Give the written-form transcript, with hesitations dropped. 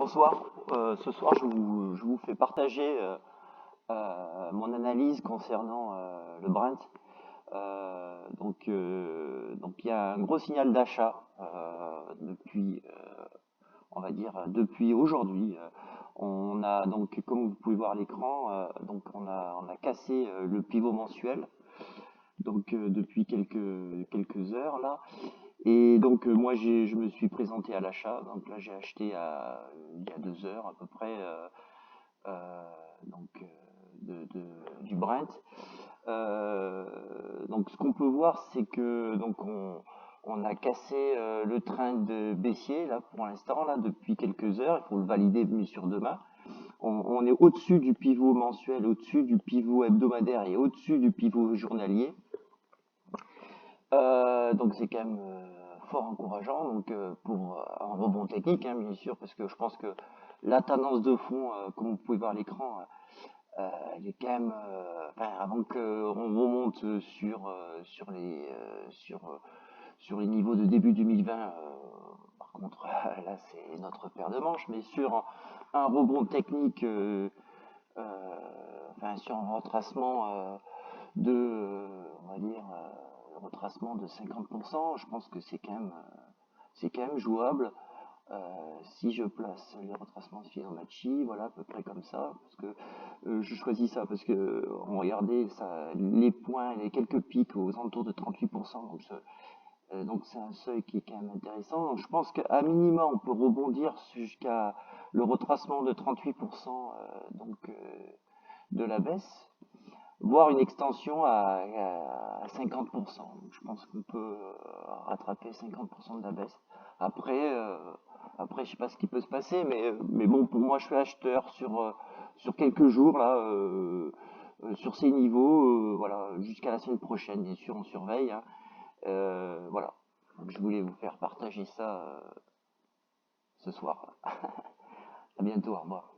bonsoir. Ce soir, je vous fais partager mon analyse concernant le Brent. Donc, il y a un gros signal d'achat depuis, on va dire, depuis aujourd'hui. On a donc, comme vous pouvez voir à l'écran, donc on a cassé le pivot mensuel. Donc depuis quelques heures là. Et donc moi je me suis présenté à l'achat. Donc là j'ai acheté il y a 2 heures à peu près donc du Brent. Donc ce qu'on peut voir c'est que donc on a cassé le train de baissier là pour l'instant là depuis quelques heures. Il faut le valider mais sur demain. On est au-dessus du pivot mensuel, au-dessus du pivot hebdomadaire et au-dessus du pivot journalier. Donc c'est quand même fort encourageant donc pour un rebond technique hein, bien sûr, parce que je pense que la tendance de fond, comme vous pouvez voir à l'écran, elle est quand même enfin, avant qu'on remonte sur les niveaux de début 2020. Par contre là c'est notre paire de manches, mais sur un rebond technique, enfin sur un retracement on va dire, le retracement de 50%, je pense que c'est quand même jouable. Si je place les retracements de Fibonacci, voilà, à peu près comme ça, parce que je choisis ça parce que on regardait ça, les points, les quelques pics aux alentours de 38%, donc c'est un seuil qui est quand même intéressant. Donc je pense qu'à minima on peut rebondir jusqu'à le retracement de 38% de la baisse, voire une extension à 50%. Donc, je pense qu'on peut rattraper 50% de la baisse. Après, je sais pas ce qui peut se passer, mais bon, pour moi, je suis acheteur sur quelques jours là, sur ces niveaux, voilà, jusqu'à la semaine prochaine. Bien sûr, on surveille. Hein. Voilà. Donc, je voulais vous faire partager ça ce soir. À bientôt, au revoir.